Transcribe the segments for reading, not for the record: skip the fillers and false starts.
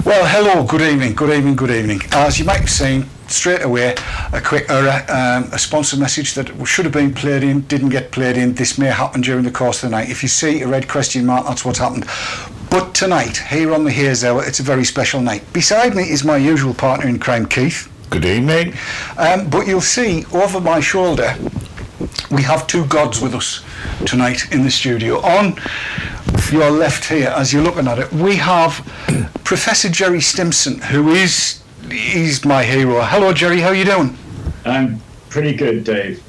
Well, hello, good evening, good evening, good evening. As you might have seen, straight away, a quick error, a sponsor message that should have been played in, didn't get played in. This may happen during the course of the night. If you see a red question mark, that's what's happened. But tonight, here on the Haze Hour, it's a very special night. Beside me is my usual partner in crime, Keith. Good evening. But you'll see, over my shoulder, we have two gods with us tonight in the studio. On your left here, as you're looking at it, we have Professor Gerry Stimson, who he's my hero. Hello, Gerry, how are you doing? I'm pretty good, Dave.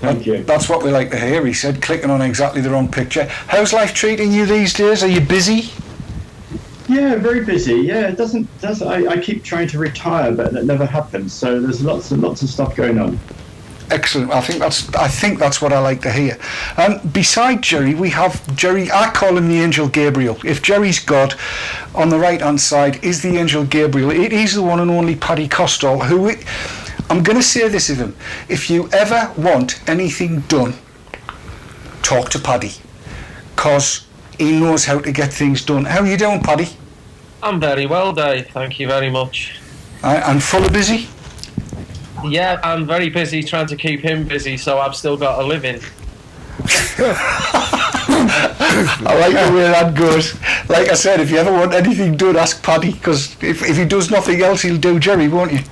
Thank you. That's what we like to hear, he said, clicking on exactly the wrong picture. How's life treating you these days? Are you busy? Yeah, very busy. Yeah, it doesn't. I keep trying to retire, but that never happens. So there's lots of stuff going on. Excellent. I think that's what I like to hear. Beside Gerry, we have Gerry. I call him the Angel Gabriel. If Gerry's God, on the right hand side is the Angel Gabriel. It is the one and only Paddy Costall. I'm going to say this of him: if you ever want anything done, talk to Paddy, cause he knows how to get things done. How are you doing, Paddy? I'm very well, Dave. Thank you very much. And full of busy? Yeah, I'm very busy trying to keep him busy, so I've still got a living. I like the way that goes. Like I said, if you ever want anything done, ask Paddy, because if he does nothing else, he'll do Gerry, won't you?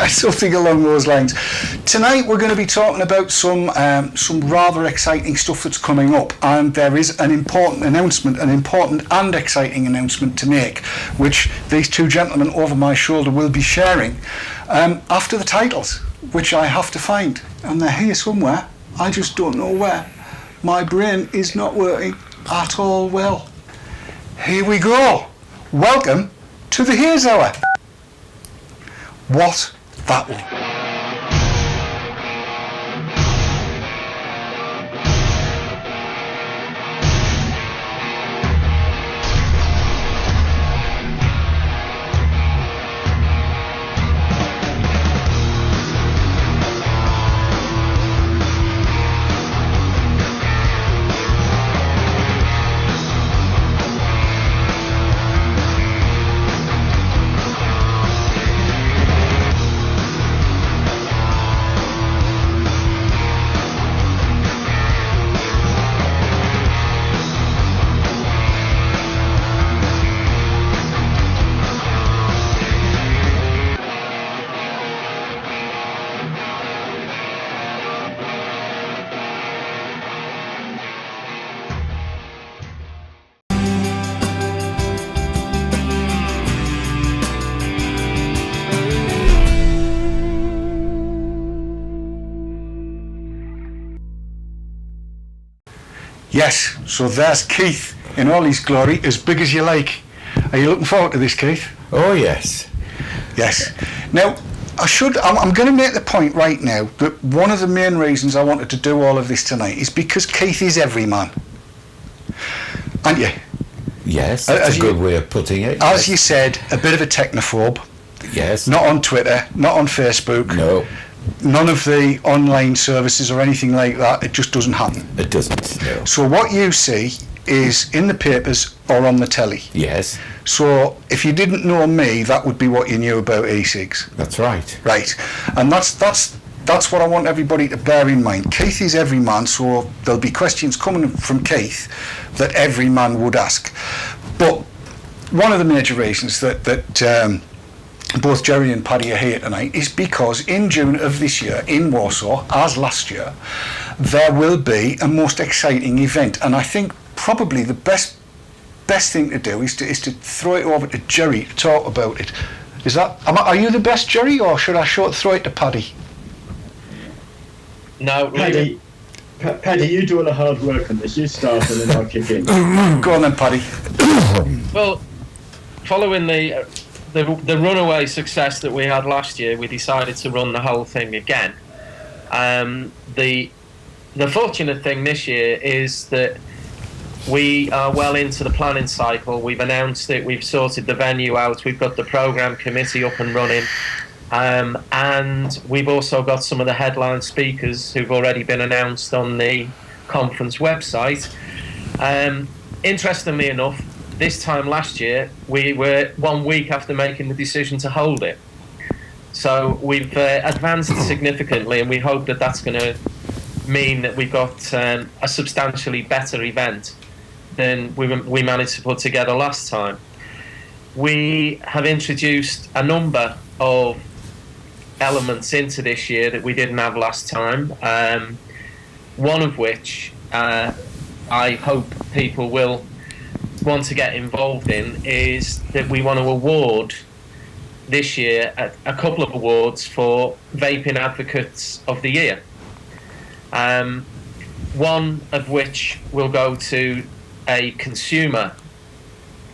Something along those lines. Tonight we're going to be talking about some rather exciting stuff that's coming up, and there is an important and exciting announcement to make, which these two gentlemen over my shoulder will be sharing after the titles, which I have to find, and they're here somewhere. I just don't know where. My brain is not working at all well. Here we go. Welcome to the Haze Hour. What that one? Yes, so there's Keith in all his glory, as big as you like. Are you looking forward to this, Keith? Oh, yes. Yes. Now, I'm going to make the point right now that one of the main reasons I wanted to do all of this tonight is because Keith is everyman. Aren't you? Yes, that's a good way of putting it. As you said, a bit of a technophobe. Yes. Not on Twitter, not on Facebook. No. None of the online services or anything like that. It just doesn't happen. It doesn't, no. So what you see is in the papers or on the telly. Yes. So if you didn't know me, that would be what you knew about e-cigs. That's right. Right. And that's what I want everybody to bear in mind. Keith is every man, so there'll be questions coming from Keith that every man would ask. But one of the major reasons that both Gerry and Paddy are here tonight is because in June of this year in Warsaw, as last year, there will be a most exciting event, and I think probably the best thing to do is to throw it over to Gerry to talk about it. Are you the best, Gerry, or should I throw it to Paddy? No, Paddy, you do all the hard work on this. You start and then I'll kick in. Go on then, Paddy. Well, following the runaway success that we had last year, we decided to run the whole thing again. The fortunate thing this year is that we are well into the planning cycle. We've announced it, we've sorted the venue out, we've got the programme committee up and running, and we've also got some of the headline speakers who've already been announced on the conference website. Interestingly enough, this time last year, we were 1 week after making the decision to hold it. So we've advanced significantly, and we hope that that's going to mean that we've got a substantially better event than we managed to put together last time. We have introduced a number of elements into this year that we didn't have last time, one of which I hope people will want to get involved in is that we want to award this year a couple of awards for Vaping Advocates of the Year. One of which will go to a consumer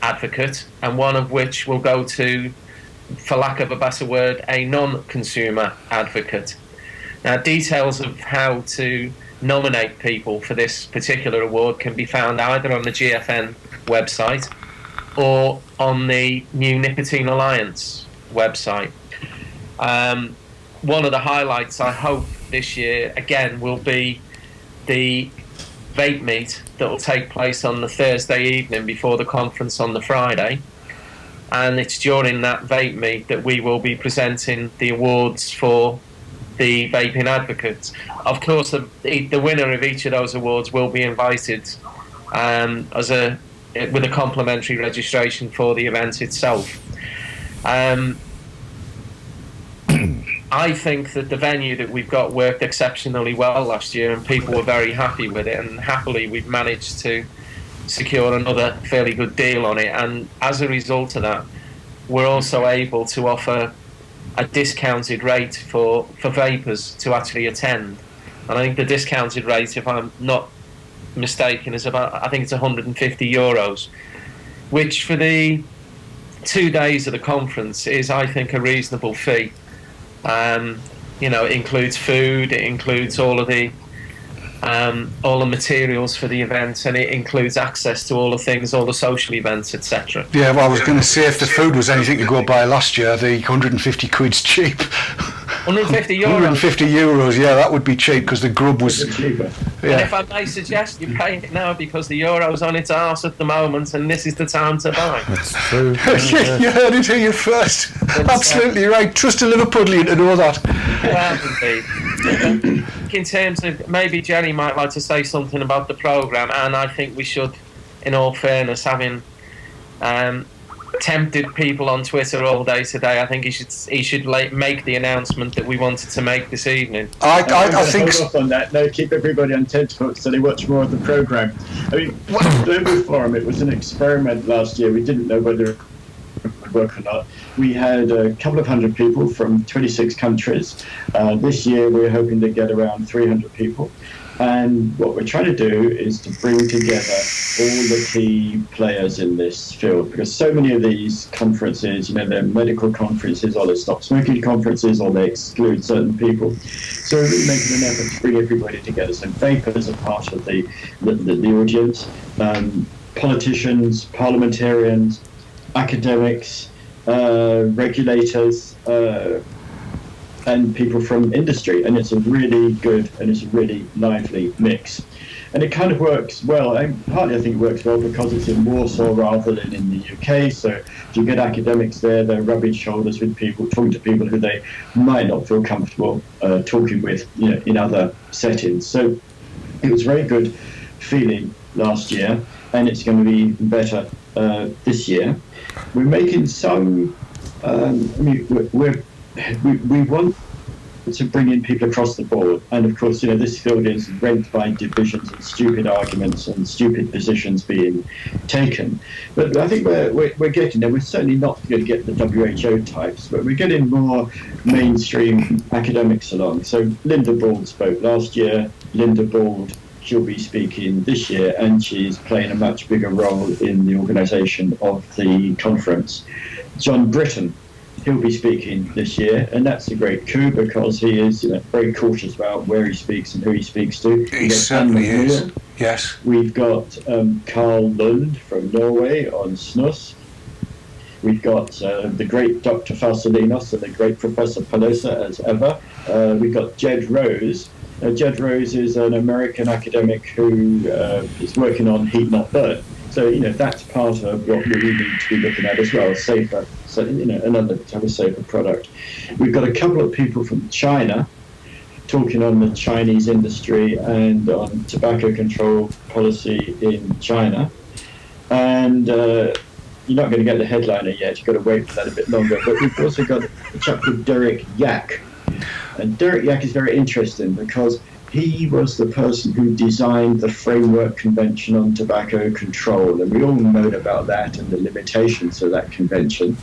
advocate, and one of which will go to, for lack of a better word, a non-consumer advocate. Now, details of how to nominate people for this particular award can be found either on the GFN website or on the new Nicotine Alliance website. One of the highlights, I hope, this year, again, will be the vape meet that will take place on the Thursday evening before the conference on the Friday. And it's during that vape meet that we will be presenting the awards for the vaping advocates. Of course, the winner of each of those awards will be invited with a complimentary registration for the event itself. I think that the venue that we've got worked exceptionally well last year, and people were very happy with it, and happily we've managed to secure another fairly good deal on it, and as a result of that we're also able to offer a discounted rate for vapers to actually attend. And I think the discounted rate, if I'm not mistaken, is about, I think it's €150, which for the 2 days of the conference is, I think, a reasonable fee. It includes food, it includes all the materials for the event, and it includes access to all the things, all the social events, etc. Yeah, well, I was going to say, if the food was anything to go by last year, the 150 quid's cheap. €150? €150, yeah, that would be cheap, because the grub was cheaper. Yeah. And if I may suggest, you're paying it now because the euro's on its arse at the moment, and this is the time to buy. That's true. You heard it here first. Absolutely right. Trust a Liverpudlian to know that. Well, indeed. In terms of, maybe Gerry might like to say something about the programme, and I think we should, in all fairness, having tempted people on Twitter all day today, I think he should make the announcement that we wanted to make this evening. I think hold off on that. No, keep everybody on tenterhooks so they watch more of the programme. I mean, Global Forum, it was an experiment last year. We didn't know whether it would work or not. We had a couple of hundred people from 26 countries. This year we're hoping to get around 300 people. And what we're trying to do is to bring together all the key players in this field, because so many of these conferences, they're medical conferences, or they stop smoking conferences, or they exclude certain people. So we're really making an effort to bring everybody together. So vapers are part of the audience, politicians, parliamentarians, academics, regulators, and people from industry, and it's a really good and it's a really lively mix, and it kind of works well. Partly I think it works well because it's in Warsaw rather than in the UK, so if you get academics there, they're rubbing shoulders with people, talking to people who they might not feel comfortable talking with in other settings. So it was very good feeling last year, and it's going to be better this year. We're making some we want to bring in people across the board, and of course, this field is rent by divisions and stupid arguments and stupid positions being taken. But I think we're getting there. We're certainly not going to get the WHO types, but we're getting more mainstream academics along. So Linda Bald spoke last year. Linda Bald, she'll be speaking this year, and she's playing a much bigger role in the organisation of the conference. John Britton, he'll be speaking this year, and that's a great coup because he is very cautious about where he speaks and who he speaks to. He certainly is. Yes. We've got Carl Lund from Norway on snus. We've got the great Dr. Fauselinos and the great Professor Pelosa as ever. We've got Jed Rose. Jed Rose is an American academic who is working on heat not burn. So, that's part of what we need to be looking at as well, safer, so, another type of safer product. We've got a couple of people from China talking on the Chinese industry and on tobacco control policy in China. And you're not going to get the headliner yet, you've got to wait for that a bit longer. But we've also got a chap called Derek Yak. And Derek Yak is very interesting because he was the person who designed the Framework Convention on Tobacco Control, and we all know about that and the limitations of that convention.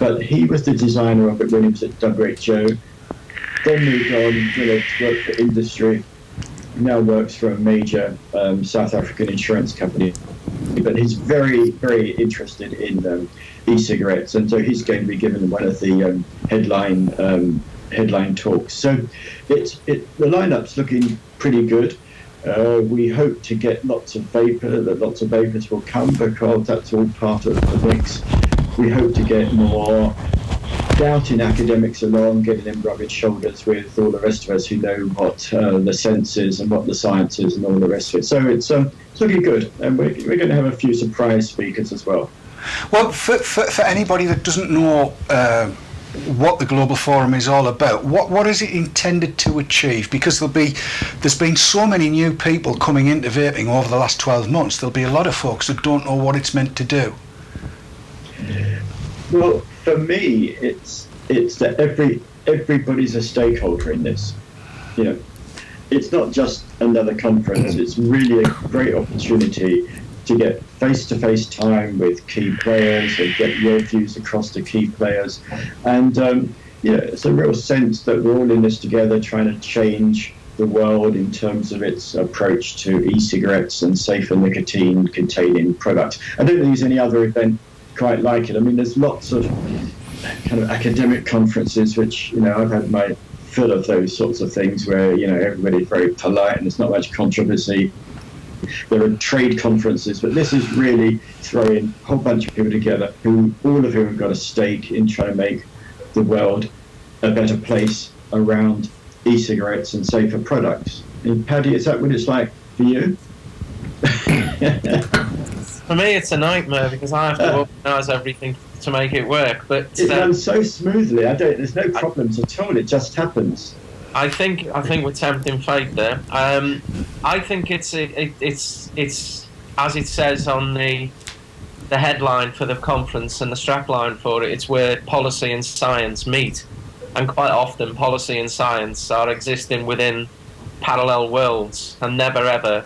But he was the designer of it when he was at WHO, then moved on to work for industry, now works for a major South African insurance company. But he's very, very interested in e-cigarettes, and so he's going to be given one of the headline talks. So the lineup's looking pretty good. We hope to get lots of vapors will come because that's all part of the mix. We hope to get more doubting academics along, getting them rubbing shoulders with all the rest of us who know what the sense is and what the science is and all the rest of it. So it's looking good, and we're going to have a few surprise speakers as well. Well, for anybody that doesn't know what the Global Forum is all about, what is it intended to achieve? Because there's been so many new people coming into vaping over the last 12 months, there'll be a lot of folks that don't know what it's meant to do. Well, for me, it's that everybody's a stakeholder in this. It's not just another conference. It's really a great opportunity to get face-to-face time with key players and get your views across to key players. And it's a real sense that we're all in this together, trying to change the world in terms of its approach to e-cigarettes and safer nicotine-containing products. I don't think there's any other event quite like it. I mean, there's lots of kind of academic conferences, which, I've had my fill of those sorts of things where, everybody's very polite and there's not much controversy. There are trade conferences, but this is really throwing a whole bunch of people together all of whom have got a stake in trying to make the world a better place around e-cigarettes and safer products. And Paddy, is that what it's like for you? For me, it's a nightmare because I have to organise everything to make it work. But it runs so smoothly. There's no problems at all. It just happens. I think we're tempting fate there. I think it's as it says on the headline for the conference and the strapline for it. It's where policy and science meet, and quite often policy and science are existing within parallel worlds, and never ever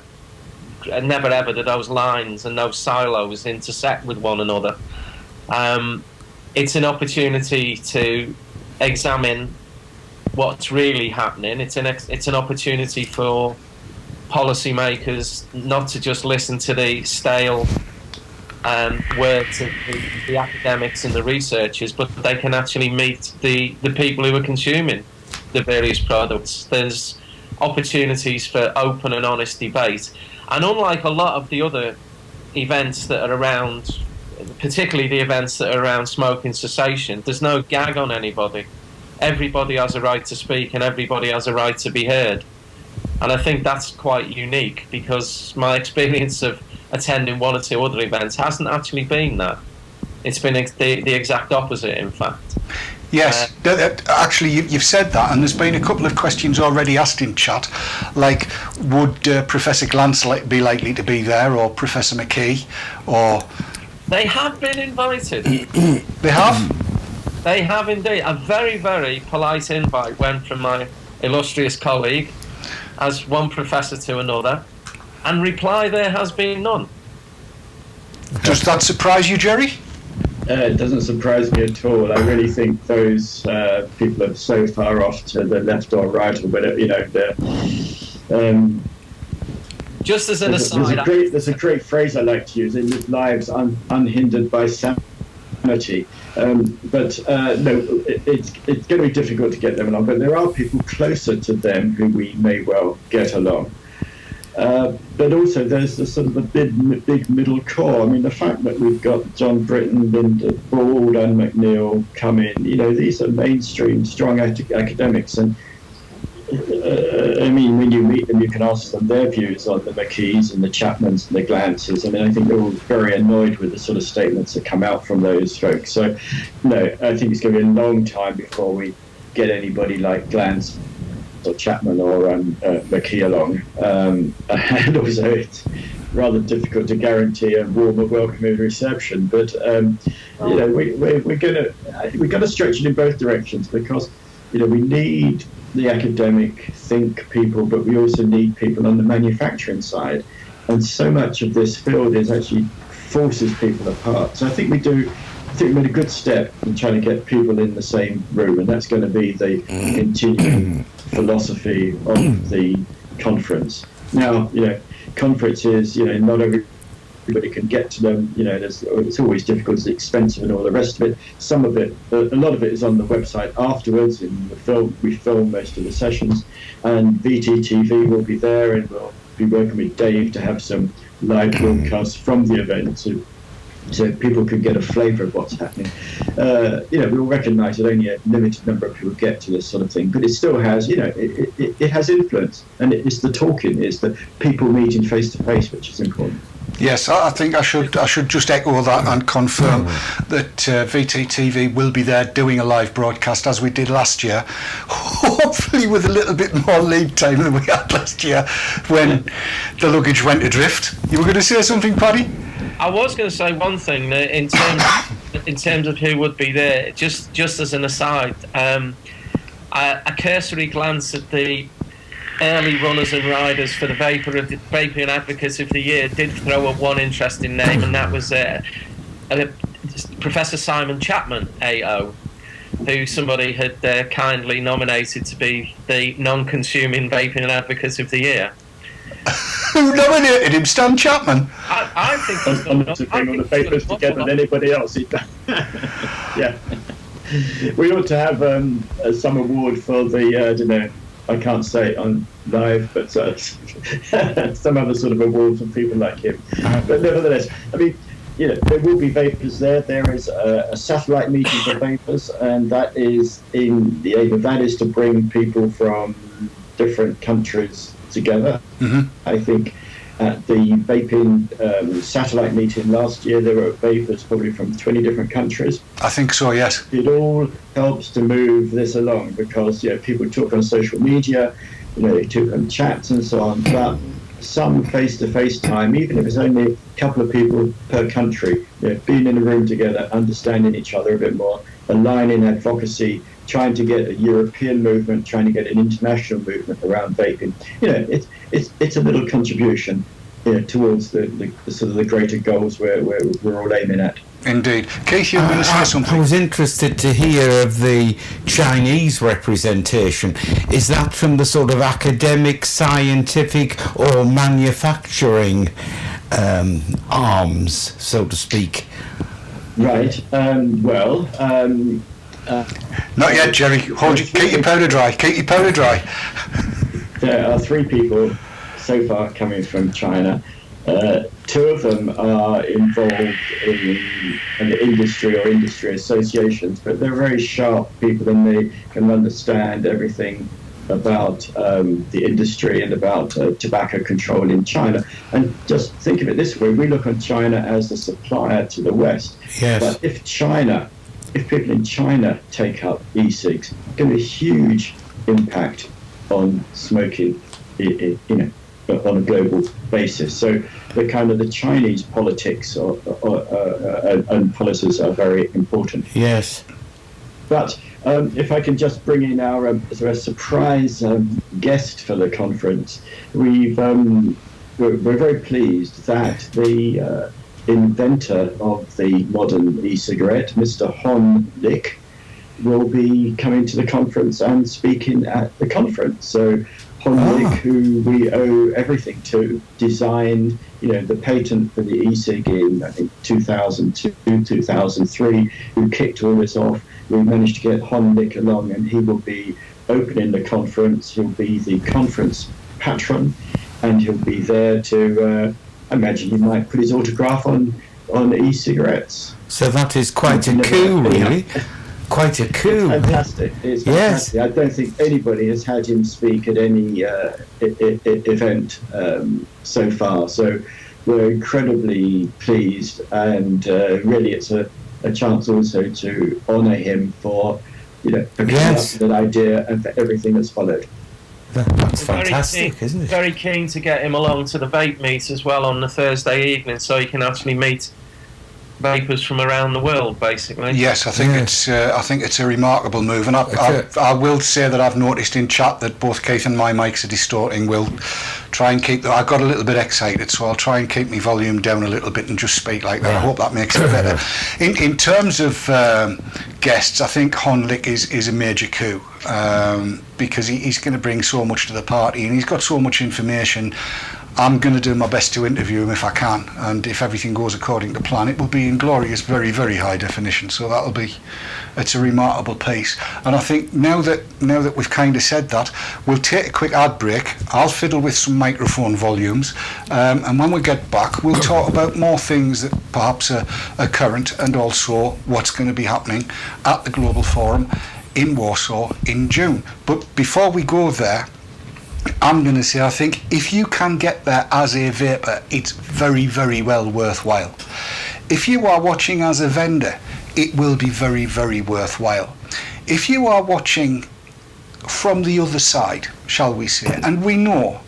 do those lines and those silos intersect with one another. It's an opportunity to examine what's really happening. It's an opportunity for policymakers not to just listen to the stale words of the academics and the researchers, but they can actually meet the people who are consuming the various products. There's opportunities for open and honest debate. And unlike a lot of the other events that are around, particularly the events that are around smoking cessation, there's no gag on anybody. Everybody has a right to speak and everybody has a right to be heard. And I think that's quite unique because my experience of attending one or two other events hasn't actually been that. It's been the exact opposite, in fact. Yes, actually you've said that, and there's been a couple of questions already asked in chat, like would Professor Glantz be likely to be there, or Professor McKee, or... They have been invited. They have? They have indeed. A very, very polite invite went from my illustrious colleague as one professor to another, and reply there has been none. Does that surprise you, Gerry? It doesn't surprise me at all. I really think those people are so far off to the left or right, or whatever, just as an aside, there's a great phrase I like to use: "They live lives unhindered by sanity." But no, it's going to be difficult to get them along. But there are people closer to them who we may well get along. But also there's the sort of a big middle core. I mean, the fact that we've got John Britton, Linda Bald, and McNeil come in, these are mainstream, strong academics, and I mean, when you meet them, you can ask them their views on the McKees and the Chapmans and the Glances. I mean, I think they're all very annoyed with the sort of statements that come out from those folks. So, no, I think it's going to be a long time before we get anybody like Glance or Chapman or McKee along. And also, it's rather difficult to guarantee a warm and welcoming reception. But we're going to stretch it in both directions, because we need the academic think people, but we also need people on the manufacturing side. And so much of this field is actually forces people apart. So I think we made a good step in trying to get people in the same room, and that's going to be the continuing philosophy of the conference. Now, conferences, not everybody can get to them. It's always difficult, it's expensive and all the rest of it. Some of it, a lot of it is on the website afterwards. We film most of the sessions, and VTTV will be there, and we'll be working with Dave to have some live broadcasts from the event so people can get a flavour of what's happening. We'll recognise that only a limited number of people get to this sort of thing, but it still has, it has influence, and it's the talking, it's the people meeting face to face, which is important. Yes, I think I should just echo that and confirm that VTTV will be there doing a live broadcast as we did last year, hopefully with a little bit more lead time than we had last year when the luggage went adrift. You were going to say something, Paddy? I was going to say one thing that in terms of who would be there. Just as an aside, a cursory glance at the early runners and riders for the Vaping Advocacy of the Year did throw up one interesting name, and that was Professor Simon Chapman, AO, who somebody had kindly nominated to be the non-consuming Vaping Advocate of the Year. Who nominated him? Stan Chapman? I think he's done to bring all the papers together than anybody else. Yeah. We ought to have some award for the, I can't say it on live, but some other sort of award from people like him. But nevertheless, I mean, there will be vapors there. There is a satellite meeting for vapors, and that is in the aim of that is to bring people from different countries together. Mm-hmm. I think at the vaping satellite meeting last year, there were vapors probably from 20 different countries. I think so, yes. It all helps to move this along, because people talk on social media, they talk on chats and so on, but some face-to-face time, even if it's only a couple of people per country, being in a room together, understanding each other a bit more, aligning advocacy, trying to get a European movement, trying to get an international movement around vaping. It's a little contribution towards the sort of the greater goals we're all aiming at. Indeed. Keith, you were going to say something? I was interested to hear of the Chinese representation. Is that from the sort of academic, scientific or manufacturing arms, so to speak? Right. Not yet, Gerry. Keep your powder dry. Keep your powder dry. There are 3 people so far coming from China. 2 of them are involved in the industry or industry associations, but they're very sharp people, and they can understand everything about the industry and about tobacco control in China. And just think of it this way: we look on China as the supplier to the West. Yes. But if people in China take up e-cigs, it's going to be a huge impact on smoking, on a global basis. So the Chinese politics and policies are very important. Yes. But if I can just bring in our surprise guest for the conference, we're very pleased that the inventor of the modern e-cigarette, Mr. Hon Lik, will be coming to the conference and speaking at the conference. So Hon Lik, who we owe everything to, designed the patent for the e-cig in, I think, 2002, 2003, who kicked all this off. We managed to get Hon Lik along, and he will be opening the conference. He'll be the conference patron, and he'll be there to, I imagine he might put his autograph on e-cigarettes. So that is quite a coup, really. quite a coup. Fantastic. It's Yes. fantastic. I don't think anybody has had him speak at any event so far. So we're incredibly pleased, and really it's a chance also to honour him for, coming up with that idea and for everything that's followed. That's fantastic, isn't it? Very keen to get him along to the vape meet as well on the Thursday evening, so he can actually meet vapers from around the world, basically. Yes, I think it's a remarkable move, and I will say that I've noticed in chat that both Keith and my mics are distorting. We'll try and keep. I got a little bit excited, so I'll try and keep my volume down a little bit and just speak like that. I hope that makes it better. In terms of guests, I think Hon Lik is a major coup, because he's going to bring so much to the party, and he's got so much information. I'm going to do my best to interview him if I can, and if everything goes according to plan, it will be in glorious, very, very high definition. So it's a remarkable piece. And I think now that we've kind of said that, we'll take a quick ad break. I'll fiddle with some microphone volumes, and when we get back, we'll talk about more things that perhaps are current, and also what's going to be happening at the Global Forum in Warsaw in June. But before we go there, I'm going to say, I think if you can get there as a vapor, it's very, very well worthwhile. If you are watching as a vendor, it will be very, very worthwhile. If you are watching from the other side, shall we say, and we know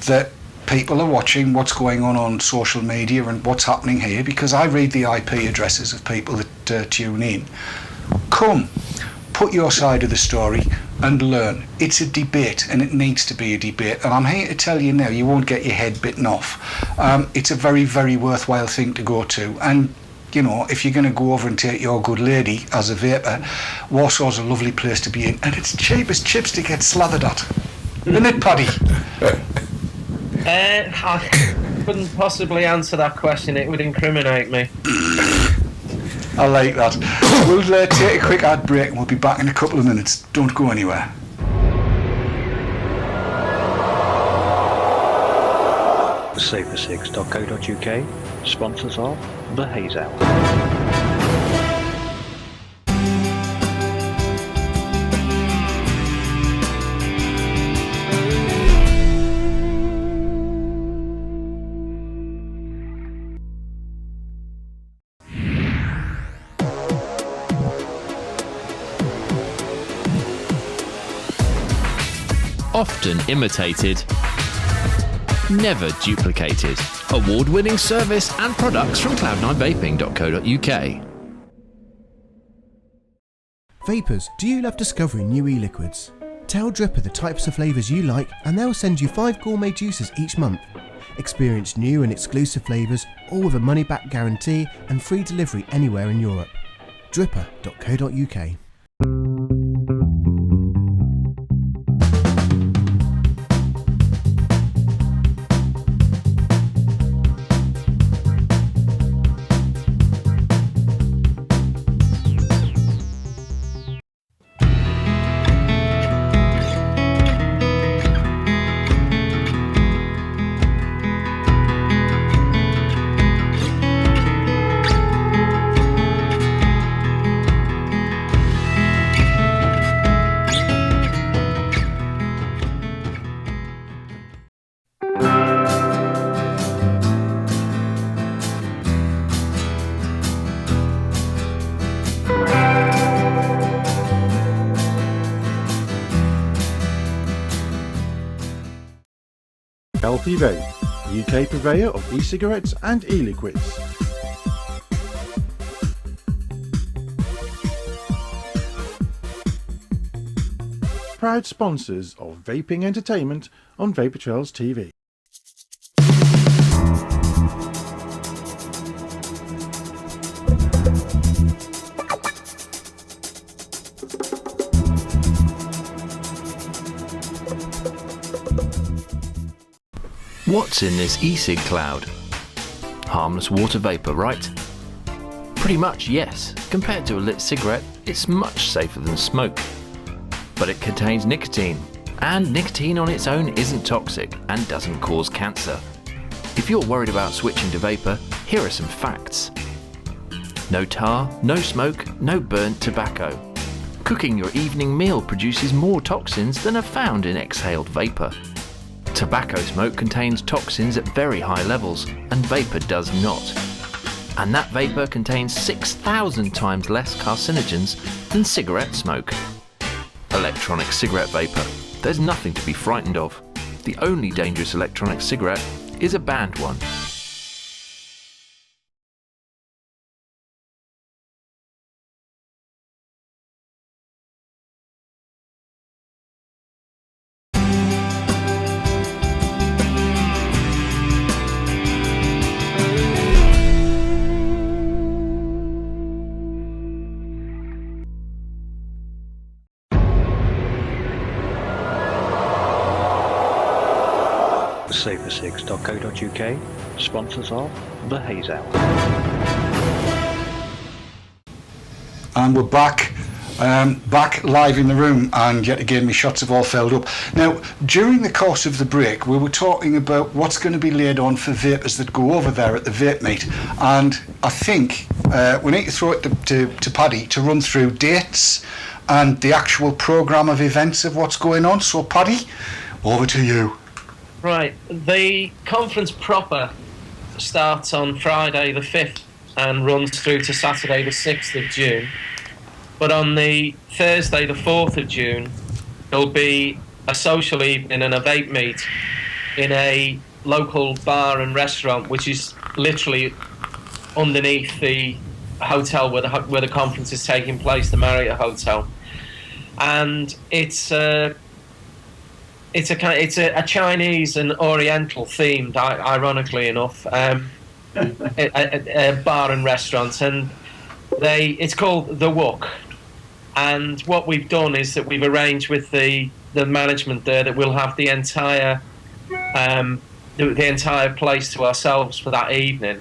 that people are watching what's going on social media and what's happening here, because I read the IP addresses of people that tune in. Come, put your side of the story and learn. It's a debate, and it needs to be a debate, and I'm here to tell you now, you won't get your head bitten off. It's a very, very worthwhile thing to go to, and if you're going to go over and take your good lady as a vapor, Warsaw's a lovely place to be in, and it's cheap as chips to get slathered at. Isn't it, Paddy? I couldn't possibly answer that question. It would incriminate me. I like that. We'll take a quick ad break and we'll be back in a couple of minutes. Don't go anywhere. Safersix.co.uk, sponsors of the Haze Hour. Often imitated, never duplicated. Award-winning service and products from cloud9vaping.co.uk. Vapers, do you love discovering new e-liquids? Tell Dripper the types of flavours you like and they'll send you 5 gourmet juices each month. Experience new and exclusive flavours, all with a money-back guarantee and free delivery anywhere in Europe. Dripper.co.uk. Healthy Vape, UK purveyor of e-cigarettes and e-liquids. Proud sponsors of vaping entertainment on Vapor Trails TV. What's in this e-cig cloud? Harmless water vapour, right? Pretty much, yes. Compared to a lit cigarette, it's much safer than smoke. But it contains nicotine, and nicotine on its own isn't toxic and doesn't cause cancer. If you're worried about switching to vapour, here are some facts. No tar, no smoke, no burnt tobacco. Cooking your evening meal produces more toxins than are found in exhaled vapour. Tobacco smoke contains toxins at very high levels, and vapour does not. And that vapour contains 6,000 times less carcinogens than cigarette smoke. Electronic cigarette vapour. There's nothing to be frightened of. The only dangerous electronic cigarette is a banned one. Ecigs.co.uk sponsors of the Haze Hour. And we're back, back live in the room, and yet again my shots have all filled up. Now, during the course of the break, we were talking about what's going to be laid on for vapers that go over there at the vape meet, and I think we need to throw it to Paddy to run through dates and the actual programme of events of what's going on. So, Paddy, over to you. Right, the conference proper starts on Friday the 5th and runs through to Saturday the 6th of June. But on the Thursday the 4th of June, there'll be a social evening and a vape meet in a local bar and restaurant, which is literally underneath the hotel where the conference is taking place, the Marriott Hotel. And it's a Chinese and Oriental themed, ironically enough, a bar and restaurant, and it's called The Wok. And what we've done is that we've arranged with the management there that we'll have the entire place to ourselves for that evening,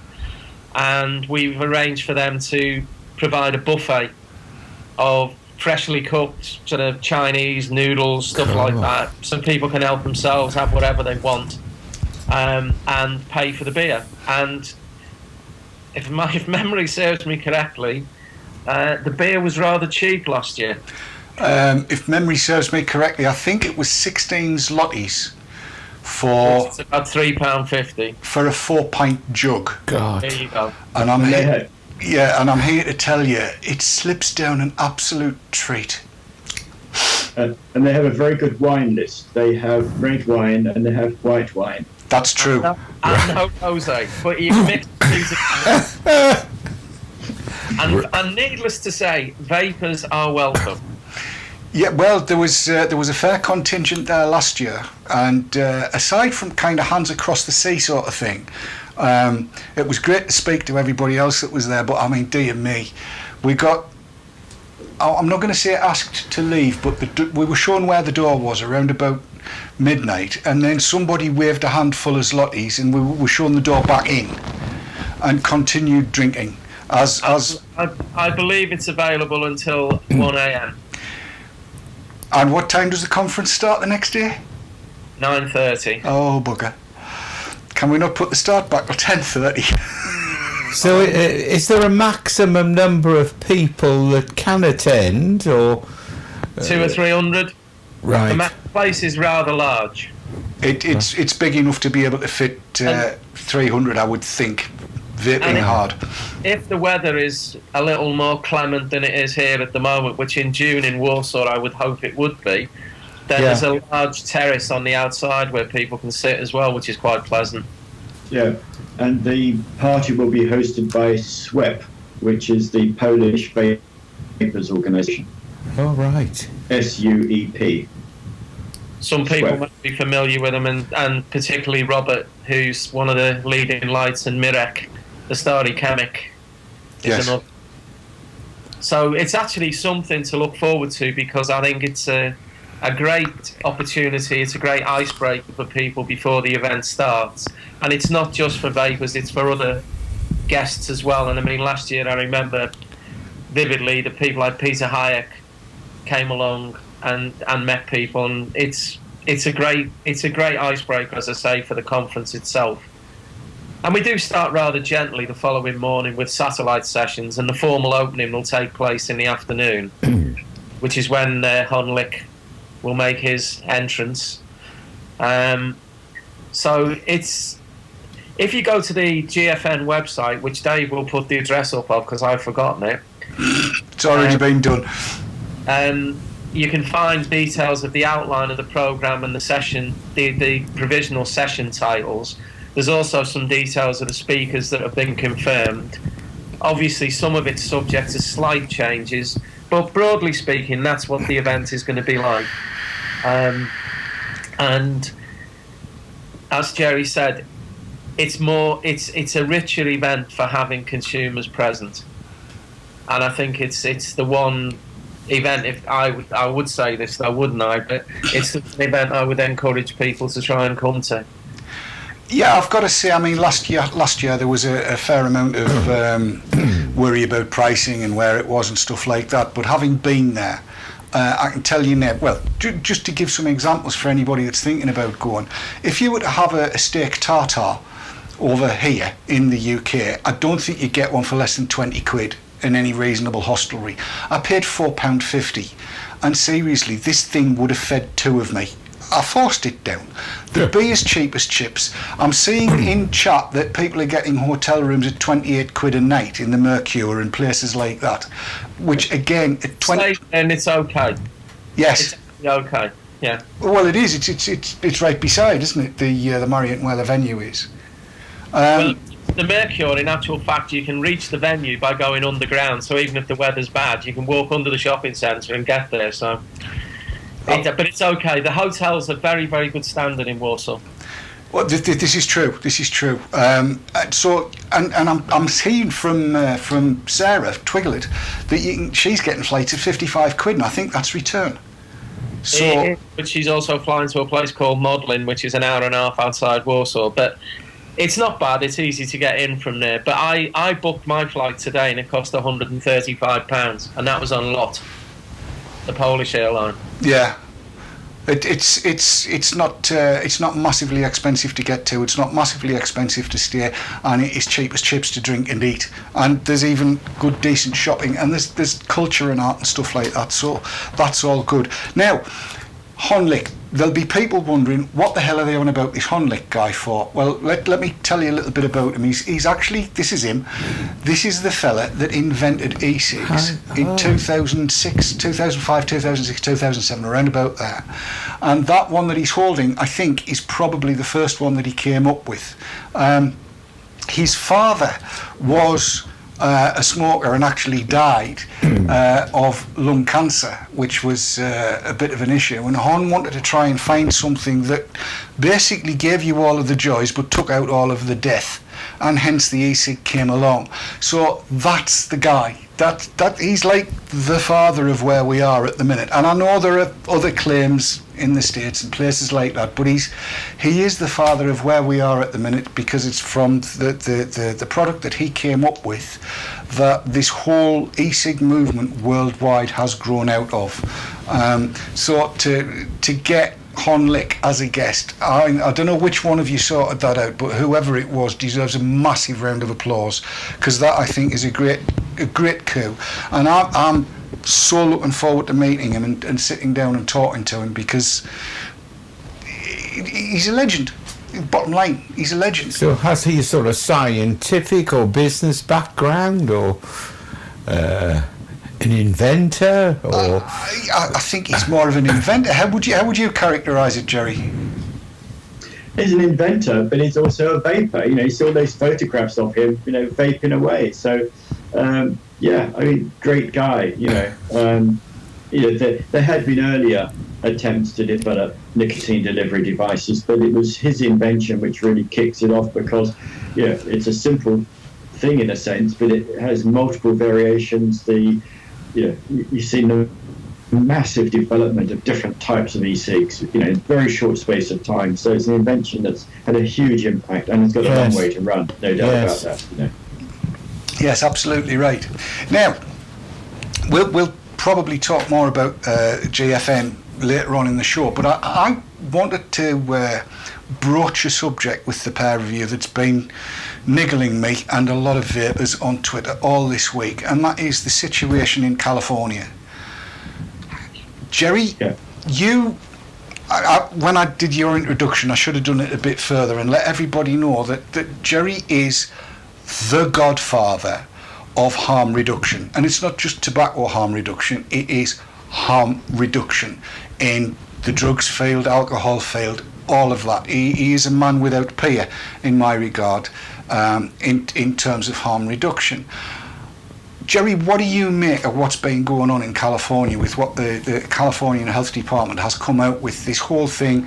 and we've arranged for them to provide a buffet of freshly cooked sort of Chinese noodles, stuff like that, so people can help themselves, have whatever they want, and pay for the beer. And if memory serves me correctly, the beer was rather cheap last year. If memory serves me correctly, I think it was 16 zlotys for... It's about £3.50. For a 4-pint jug. God. There you go. And I'm here... Yeah, and I'm here to tell you, it slips down an absolute treat. And they have a very good wine list. They have red wine and they have white wine. That's true. And no rosé, but you mix music. And needless to say, vapors are welcome. Yeah, well, there was a fair contingent there last year, and aside from kind of hands across the sea sort of thing, it was great to speak to everybody else that was there. But I mean, dear me, we got... I'm not going to say asked to leave, but we were shown where the door was around about midnight, and then somebody waved a handful of zlotys, and we were shown the door back in, and continued drinking. I believe it's available until 1 a.m. And what time does the conference start the next day? 9:30. Oh, bugger. Can we not put the start back till 10:30? So is there a maximum number of people that can attend, or... 200 or 300? Right. The place is rather large. It's big enough to be able to fit 300, I would think. Vaping hard. If the weather is a little more clement than it is here at the moment, which in June in Warsaw I would hope it would be, then there's a large terrace on the outside where people can sit as well, which is quite pleasant. Yeah, and the party will be hosted by SWEP, which is the Polish Vapers Organisation. Oh, right. SUEP. Some people might be familiar with them, and particularly Robert, who's one of the leading lights, and Mirek, the Starry Chemic. Yes. So it's actually something to look forward to, because I think it's a great opportunity. It's a great icebreaker for people before the event starts. And it's not just for vapers, it's for other guests as well. And I mean, last year I remember vividly that people like Peter Hayek came along and met people, and it's a great icebreaker, as I say, for the conference itself. And we do start rather gently the following morning with satellite sessions, and the formal opening will take place in the afternoon which is when Hon Lik will make his entrance. So it's, if you go to the GFN website, which Dave will put the address up of because I've forgotten it. It's already been done. You can find details of the outline of the programme and the session, the provisional session titles. There's also some details of the speakers that have been confirmed. Obviously, some of it's subject to slight changes, but broadly speaking, that's what the event is going to be like. And as Gerry said, it's a richer event for having consumers present, and I think it's the one event. If I would say this though, wouldn't I? But it's an event I would encourage people to try and come to. Yeah, I've got to say, I mean, last year there was a fair amount of worry about pricing and where it was and stuff like that. But having been there, I can tell you now, well, just to give some examples for anybody that's thinking about going, if you were to have a steak tartare over here in the UK, I don't think you get one for less than 20 quid in any reasonable hostelry. I paid £4.50, and seriously, this thing would have fed two of me. I forced it down. The be as cheap as chips. I'm seeing in chat that people are getting hotel rooms at 28 quid a night in the Mercure and places like that, which again at 20. And it's okay. Yes. It's okay. Yeah. Well, it is. It's right beside, isn't it? The Marriott where the venue is. Well, the Mercure, in actual fact, you can reach the venue by going underground. So even if the weather's bad, you can walk under the shopping centre and get there. So. But it's okay. The hotels are very, very good standard in Warsaw. Well, this is true. This is true. So, and I'm hearing from Sarah Twiglet that she's getting flights at 55 quid, and I think that's return. So, but she's also flying to a place called Modlin, which is an hour and a half outside Warsaw. But it's not bad. It's easy to get in from there. But I booked my flight today, and it cost £135, and that was on LOT, the Polish airline. Yeah, it's not massively expensive to get to. It's not massively expensive to stay, and it is cheap as chips to drink and eat. And there's even good, decent shopping, and there's culture and art and stuff like that. So that's all good. Now, Hon Lik. There'll be people wondering what the hell are they on about this Hon Lik guy for. Well, let me tell you a little bit about him. He's actually, this is him. This is the fella that invented e-cigs in 2006, 2005, 2006, 2007, around about there. And that one that he's holding, I think, is probably the first one that he came up with. His father was a smoker and actually died of lung cancer, which was a bit of an issue. And Hon wanted to try and find something that basically gave you all of the joys but took out all of the death, and hence the e-cig came along. So that's the guy. That he's like the father of where we are at the minute. And I know there are other claims in the States and places like that, but he is the father of where we are at the minute, because it's from the product that he came up with that this whole e-cig movement worldwide has grown out of. So to get Hon Lik as a guest, I don't know which one of you sorted that out, but whoever it was deserves a massive round of applause, because that, I think, is a great coup. And I'm so looking forward to meeting him and sitting down and talking to him, because he's a legend. Bottom line, he's a legend. So has he a sort of scientific or business background, or an inventor, or? I think he's more of an inventor. How would you characterise it, Gerry? He's an inventor, but he's also a vapor. You saw those photographs of him, vaping away. So, yeah, I mean, great guy. There had been earlier attempts to develop nicotine delivery devices, but it was his invention which really kicks it off, because, it's a simple thing in a sense, but it has multiple variations. You've seen the massive development of different types of e-cigs, in a very short space of time. So it's an invention that's had a huge impact, and it's got a long way to run, no doubt about that. Yes, absolutely right. Now, we'll probably talk more about GFN later on in the show, but I wanted to broach a subject with the pair of you that's been niggling me and a lot of vapors on Twitter all this week, and that is the situation in California. Gerry, Yeah. when I did your introduction, I should have done it a bit further and let everybody know that Gerry is the godfather of harm reduction. And it's not just tobacco harm reduction, it is harm reduction in the drugs field, alcohol field, all of that. He is a man without peer in my regard, in terms of harm reduction. Gerry, what do you make of what's been going on in California with what the Californian Health Department has come out with, this whole thing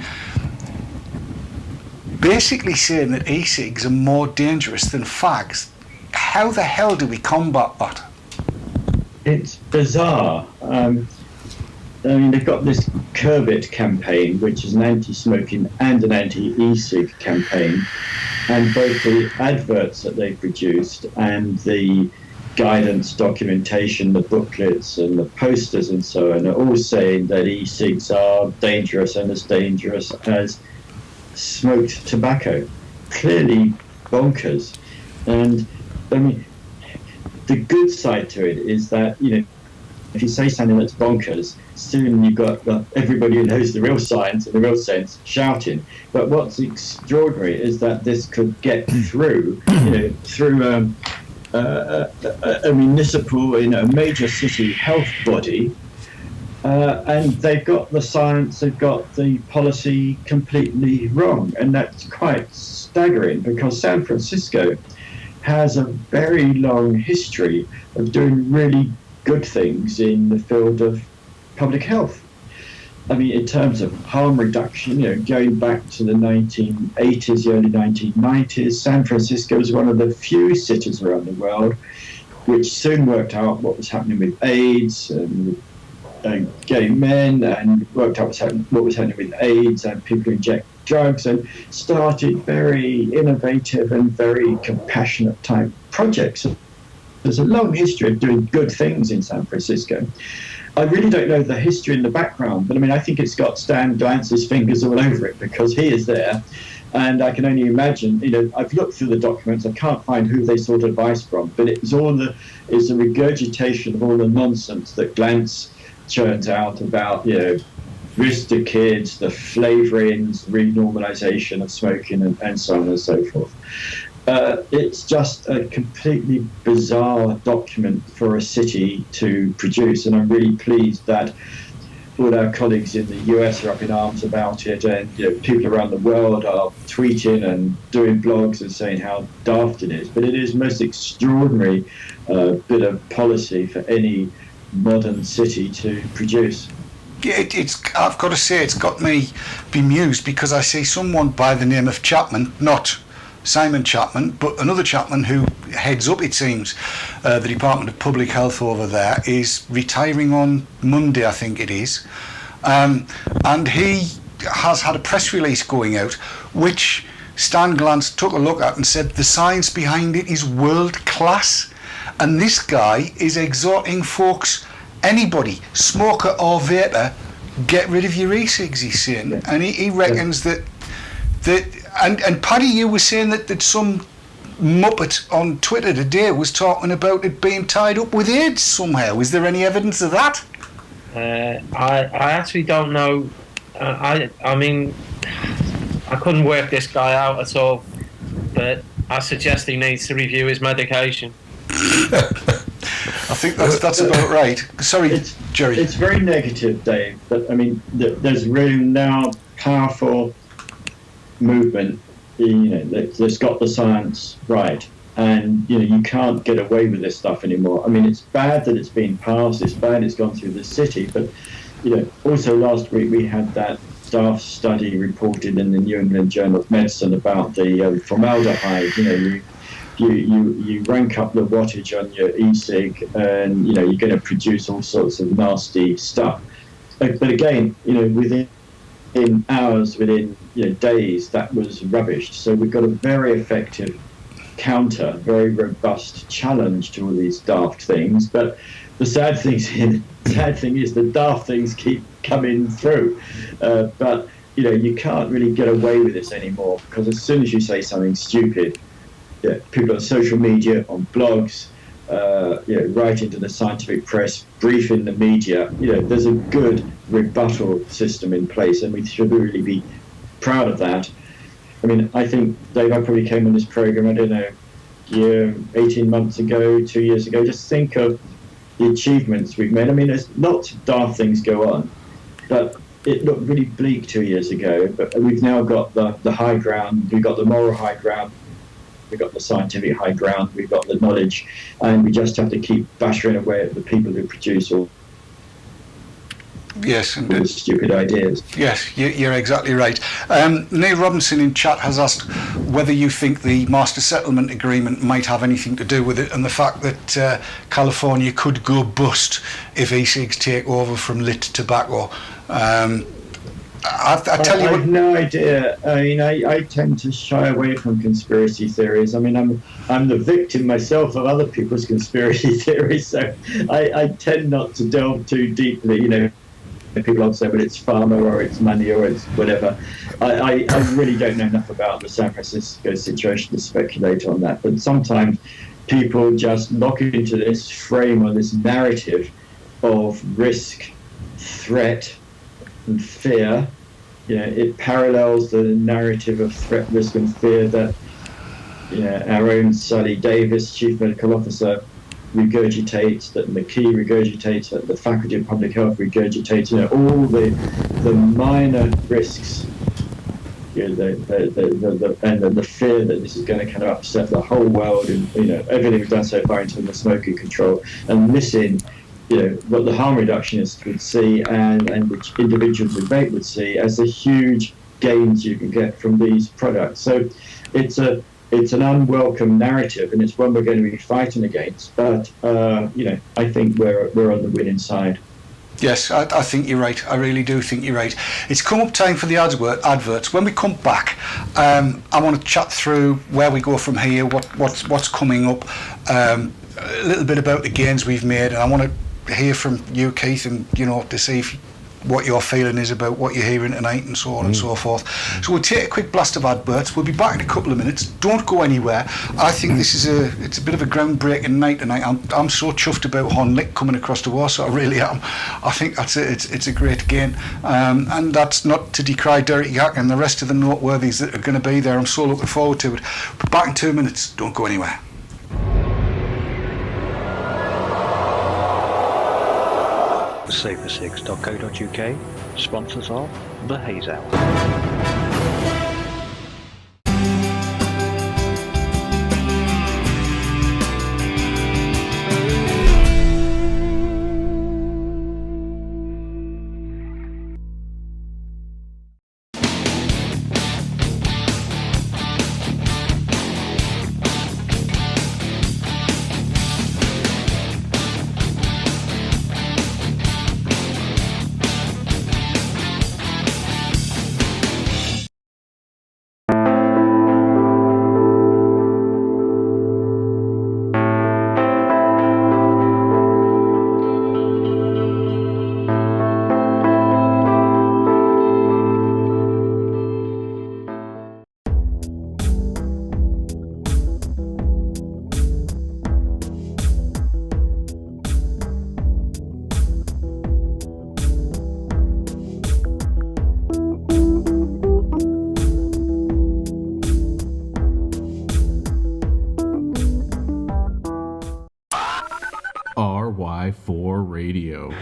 basically saying that e-cigs are more dangerous than fags? How the hell do we combat that? It's bizarre. They've got this Curb It campaign, which is an anti-smoking and an anti-e-cig campaign, and both the adverts that they produced and the guidance documentation, the booklets and the posters and so on, are all saying that e-cigs are dangerous and as dangerous as smoked tobacco. Clearly bonkers. And the good side to it is that, if you say something that's bonkers, soon you've got everybody who knows the real science and the real sense shouting. But what's extraordinary is that this could get through, through a municipal, major city health body, and they've got the science, they've got the policy completely wrong, and that's quite staggering because San Francisco has a very long history of doing really good things in the field of public health. In terms of harm reduction, going back to the 1980s, the early 1990s, San Francisco was one of the few cities around the world which soon worked out what was happening with AIDS and gay men, and worked out what was happening with AIDS and people who inject drugs, and started very innovative and very compassionate type projects. There's a long history of doing good things in San Francisco. I really don't know the history in the background, but I think it's got Stan Glance's fingers all over it because he is there. And I can only imagine, I've looked through the documents, I can't find who they sought advice from, but it's a regurgitation of all the nonsense that Glantz churns out about, risk to kids, the flavorings, renormalization of smoking, and so on and so forth. It's just a completely bizarre document for a city to produce, and I'm really pleased that all our colleagues in the US are up in arms about it, and people around the world are tweeting and doing blogs and saying how daft it is. But it is most extraordinary bit of policy for any modern city to produce. Yeah, I've got to say, it's got me bemused because I see someone by the name of Chapman, not Simon Chapman, but another Chapman who heads up, it seems, the Department of Public Health over there, is retiring on Monday, I think it is. And he has had a press release going out, which Stan Glantz took a look at and said the science behind it is world class. And this guy is exhorting folks, anybody, smoker or vapor, get rid of your e-cigs, he's saying. Yeah. And he reckons that and Paddy, you were saying that some muppet on Twitter today was talking about it being tied up with AIDS somehow. Is there any evidence of that? I actually don't know. I couldn't work this guy out at all, but I suggest he needs to review his medication. I think that's about right. Sorry, Gerry. It's very negative, Dave, but there's really now powerful movement, that's got the science right, and you can't get away with this stuff anymore. It's bad that it's been passed, it's bad it's gone through the city, but also last week we had that staff study reported in the New England Journal of Medicine about the formaldehyde. You rank up the wattage on your e-cig, and you're going to produce all sorts of nasty stuff. But again, within hours, within days, that was rubbished. So we've got a very effective counter, very robust challenge to all these daft things. But the sad thing is the daft things keep coming through. But you can't really get away with this anymore, because as soon as you say something stupid, people on social media, on blogs, writing to the scientific press, briefing the media. There's a good rebuttal system in place, and we should really be proud of that. I mean, I think, Dave, I probably came on this program, I don't know, 18 months ago, 2 years ago. Just think of the achievements we've made. I mean, there's lots of daft things go on, but it looked really bleak 2 years ago. But we've now got the high ground, we've got the moral high ground, we've got the scientific high ground, we've got the knowledge, and we just have to keep bashing away at the people who produce all the stupid ideas. Yes, you're exactly right. Neil Robinson in chat has asked whether you think the Master Settlement Agreement might have anything to do with it, and the fact that California could go bust if e-cigs take over from lit tobacco. I tell you what, I have no idea. I mean, I tend to shy away from conspiracy theories. I mean, I'm the victim myself of other people's conspiracy theories, so I tend not to delve too deeply. People often say, but it's pharma or it's money or it's whatever. I really don't know enough about the San Francisco situation to speculate on that. But sometimes people just lock into this frame or this narrative of risk, threat, and fear. It parallels the narrative of threat, risk, and fear that our own Sally Davis, Chief Medical Officer, regurgitates, that McKee regurgitates, that the Faculty of Public Health regurgitates. All the minor risks, and the fear that this is going to kind of upset the whole world, and everything we've done so far in terms of smoking control, and missing what the harm reductionists would see and which individuals with vape would see as the huge gains you can get from these products. So it's an unwelcome narrative, and it's one we're going to be fighting against. But I think we're on the winning side. yes, I think you're right. I really do think you're right. It's come up time for the adverts. When we come back, I want to chat through where we go from here, what's coming up, a little bit about the gains we've made, and I want to hear from you, Keith, and to see what your feeling is about what you're hearing tonight, and so on and so forth. So we'll take a quick blast of adverts. We'll be back in a couple of minutes. Don't go anywhere. I think this is it's a bit of a groundbreaking night tonight. I'm so chuffed about Hon Lik coming across to Warsaw. I really am. I think that's it. It's a great gain, and that's not to decry Derek Yak and the rest of the noteworthies that are going to be there. I'm so looking forward to it. But back in 2 minutes. Don't go anywhere. Safercigs.co.uk sponsors of the Haze Hour. RY4 Radio.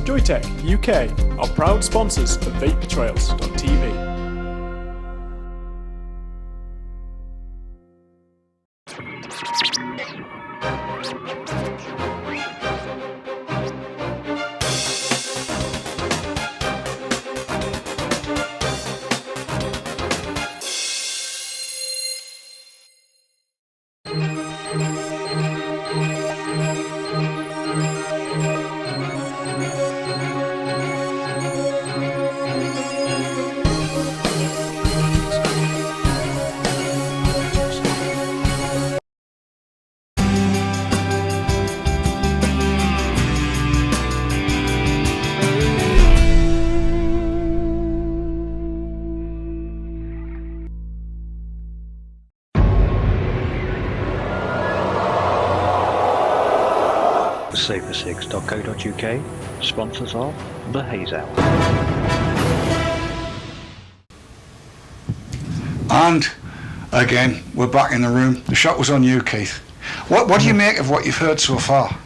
Joytech UK are proud sponsors of vapetrails.tv. safercigs.co.uk, sponsors of the Haze Hour. And again, we're back in the room. The shot was on you, Keith. What do you make of what you've heard so far?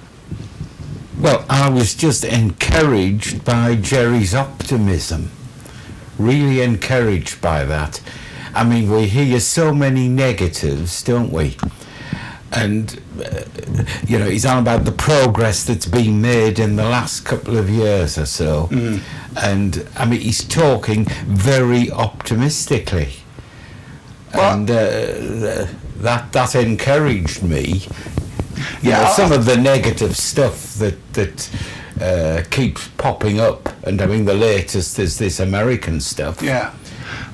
Well, I was just encouraged by Gerry's optimism. Really encouraged by that. I mean, we hear so many negatives, don't we? And, he's on about the progress that's been made in the last couple of years or so. Mm. And, I mean, he's talking very optimistically. Well, and that encouraged me. Some of the negative stuff that keeps popping up, and I mean the latest is this American stuff. Yeah.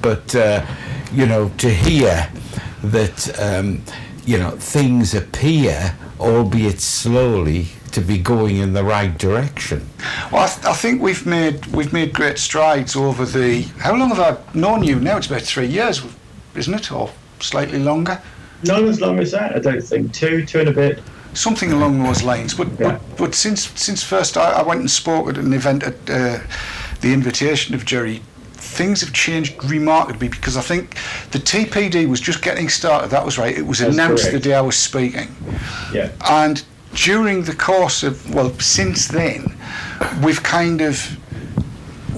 But to hear that things appear, albeit slowly, to be going in the right direction. Well, I think we've made great strides over the. How long have I known you now? It's about 3 years, isn't it, or slightly longer? Not as long as that, I don't think. Two and a bit. Something along those lines. But since first I went and spoke at an event at the invitation of Gerry, things have changed remarkably, because I think the TPD was just getting started. That was right. It was announced correct. The day I was speaking. Yeah. And during the course of, since then, we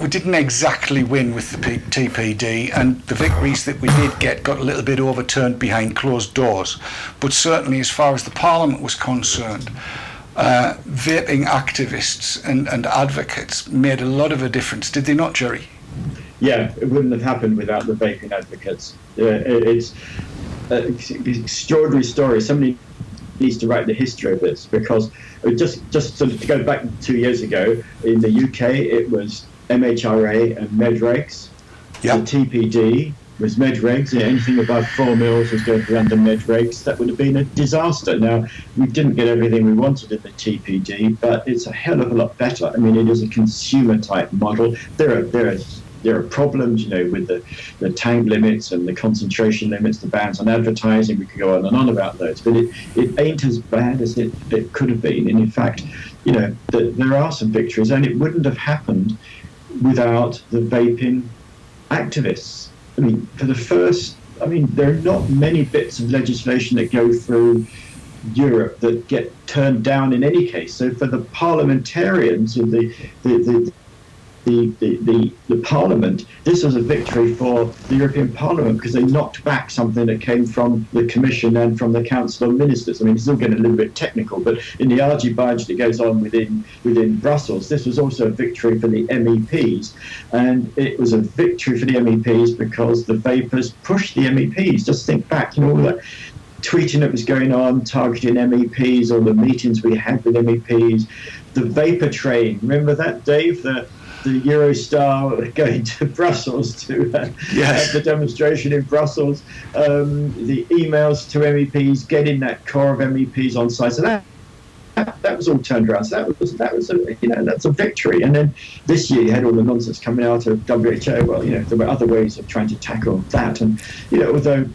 didn't exactly win with the TPD, and the victories that we did get got a little bit overturned behind closed doors. But certainly, as far as the Parliament was concerned, vaping activists and advocates made a lot of a difference. Did they not, Gerry? Yeah, it wouldn't have happened without the vaping advocates. It's an extraordinary story. Somebody needs to write the history of this, because just sort of to go back 2 years ago, in the UK, it was MHRA and Medregs. Yep. The TPD was Medregs. Anything above 4 mils was going to be under Medregs. That would have been a disaster. Now, we didn't get everything we wanted in the TPD, but it's a hell of a lot better. I mean, it is a consumer-type model. There are problems, with the tank limits and the concentration limits, the bans on advertising. We could go on and on about those, but it ain't as bad as it could have been. And in fact, there are some victories, and it wouldn't have happened without the vaping activists. I mean, there are not many bits of legislation that go through Europe that get turned down in any case. So for the parliamentarians of the Parliament, this was a victory for the European Parliament, because they knocked back something that came from the Commission and from the Council of Ministers. I mean, it's still getting a little bit technical, but in the argy-bargy that goes on within Brussels, this was also a victory for the MEPs. And it was a victory for the MEPs because the vapers pushed the MEPs. Just think back, all that tweeting that was going on, targeting MEPs, all the meetings we had with MEPs, the vapor train. Remember that, Dave? The Eurostar going to Brussels to have the demonstration in Brussels, the emails to MEPs, getting that core of MEPs on site. So that was all turned around. So that was that's a victory. And then this year you had all the nonsense coming out of WHO. Well, there were other ways of trying to tackle that. And although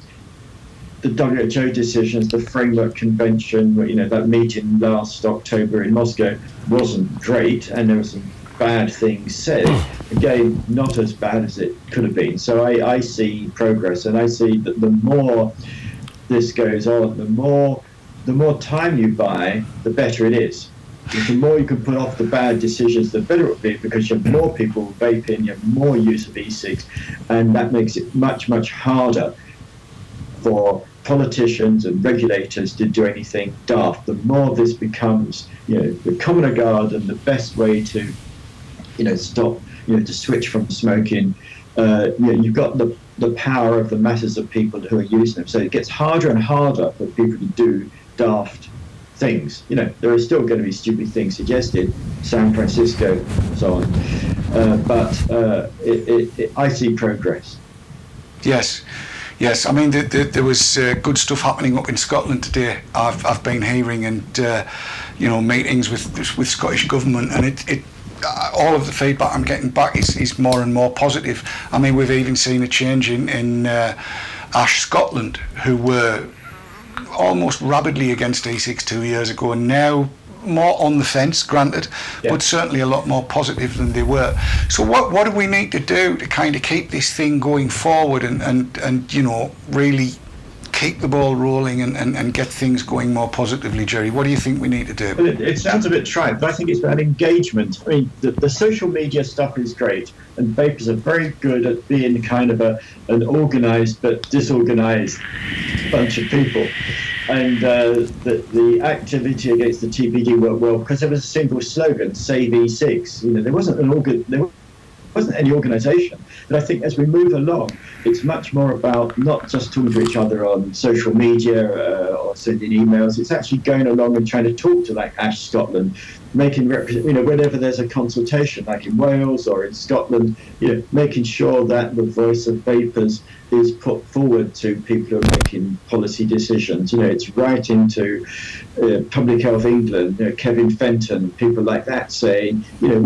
the WHO decisions, the framework convention, that meeting last October in Moscow wasn't great, and there was some bad things said. Again, not as bad as it could have been. So I see progress, and I see that the more this goes on, the more time you buy, the better it is. The more you can put off the bad decisions, the better it will be, because you have more people vaping, you have more use of e-cigs, and that makes it much, much harder for politicians and regulators to do anything daft. The more this becomes, the commoner guard and the best way to stop, to switch from smoking, you've got the power of the masses of people who are using them. So it gets harder and harder for people to do daft things. There are still going to be stupid things suggested, San Francisco, so on. But I see progress. Yes. I mean, there was good stuff happening up in Scotland today. I've been hearing, and meetings with Scottish government, and it all of the feedback I'm getting back is more and more positive. I mean, we've even seen a change in Ash, Scotland, who were almost rabidly against e-cigs 2 years ago, and now more on the fence, granted, but certainly a lot more positive than they were. So what do we need to do to kind of keep this thing going forward and you know, really keep the ball rolling and get things going more positively, Gerry? What do you think we need to do? Well, it sounds a bit trite, but I think it's about engagement. I mean, the social media stuff is great, and vapers are very good at being kind of an organised but disorganised bunch of people. And the activity against the TPD worked well because there was a single slogan: "Save e-cigs." You know, there wasn't any organisation. But I think as we move along, it's much more about not just talking to each other on social media or sending emails. It's actually going along and trying to talk to, like, Ash Scotland, making whenever there's a consultation, like in Wales or in Scotland, you know, making sure that the voice of vapers is put forward to people who are making policy decisions. You know, it's right into Public Health England, you know, Kevin Fenton, people like that saying, you know,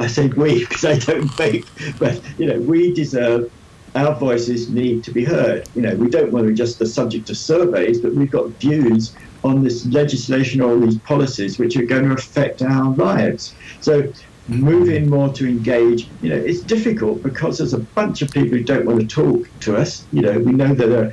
I say we because I don't vape, but, you know, we deserve, our voices need to be heard. You know, we don't want to be just the subject of surveys, but we've got views on this legislation or these policies which are going to affect our lives. So moving more to engage, you know, it's difficult because there's a bunch of people who don't want to talk to us. You know, we know that there are,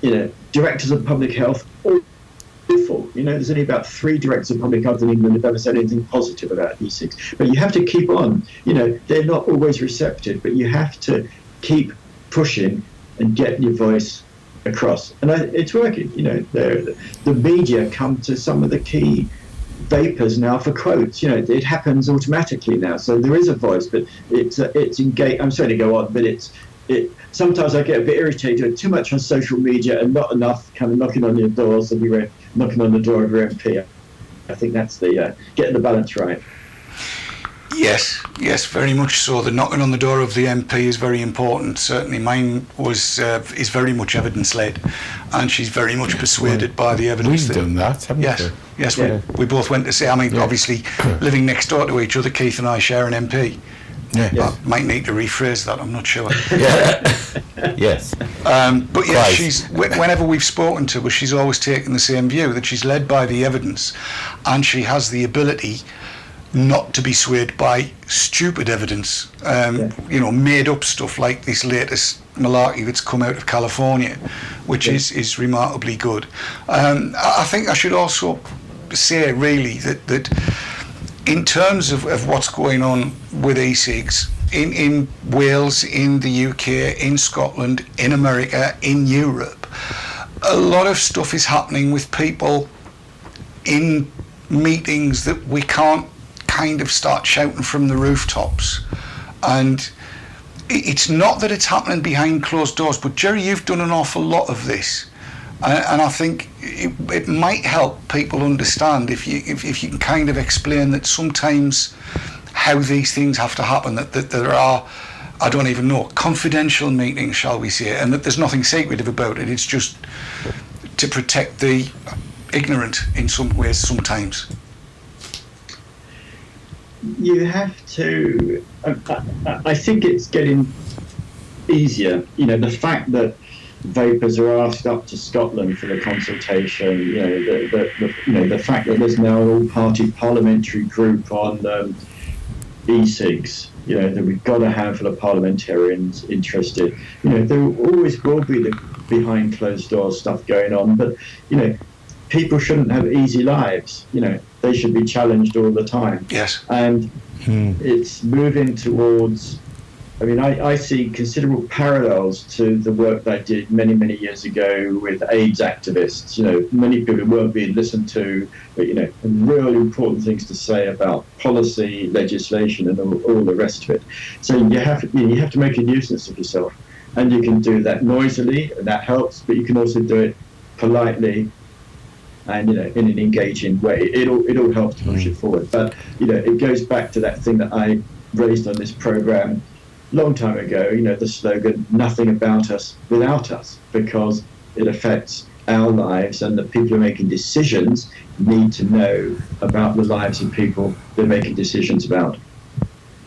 you know, directors of public health, awful. You know, there's only about 3 directors of public health in England who've ever said anything positive about e-cigs. But you have to keep on. You know, they're not always receptive, but you have to keep pushing and get your voice across. And it's working. You know, the media come to some of the key vapers now for quotes. You know, it happens automatically now. So there is a voice, but it's engaged. I'm sorry to go on, but sometimes I get a bit irritated, too much on social media and not enough kind of knocking on your doors and you're knocking on the door of your MP. I think that's the getting the balance right. Yes, very much so. The knocking on the door of the MP is very important. Certainly mine is very much evidence-led, and she's very much persuaded by the evidence. We've done that, haven't we? Yes, we both went to say, I mean, obviously, living next door to each other, Keith and I share an MP. Yeah. I might need to rephrase that, I'm not sure. Yes. But yeah, she's, whenever we've spoken to her, she's always taken the same view, that she's led by the evidence, and she has the ability not to be swayed by stupid evidence, you know, made up stuff like this latest malarkey that's come out of California, which is remarkably good. I think I should also say really that in terms of what's going on with e-cigs in Wales, in the UK, in Scotland, in America, in Europe, a lot of stuff is happening with people in meetings that we can't kind of start shouting from the rooftops. And it's not that it's happening behind closed doors, but Gerry, you've done an awful lot of this, and I think it might help people understand if you can kind of explain that sometimes how these things have to happen, that there are, I don't even know, confidential meetings, shall we say, and that there's nothing secretive about it. It's just to protect the ignorant in some ways sometimes. You have to, I think it's getting easier. You know, the fact that vapers are asked up to Scotland for the consultation, you know, the fact that there's now an all-party parliamentary group on e-cigs, you know, that we've got a handful of parliamentarians interested. You know, there always will be the behind closed doors stuff going on, but, you know, people shouldn't have easy lives. You know, they should be challenged all the time. Yes. And it's moving towards, I mean, I see considerable parallels to the work that I did many, many years ago with AIDS activists. You know, many people weren't being listened to, but, you know, really important things to say about policy, legislation, and all the rest of it. So you have to make a nuisance of yourself. And you can do that noisily, and that helps, but you can also do it politely and, you know, in an engaging way. It all helps to push it forward. But, you know, it goes back to that thing that I raised on this program long time ago, you know, the slogan, nothing about us without us, because it affects our lives, and the people who are making decisions need to know about the lives of people they're making decisions about.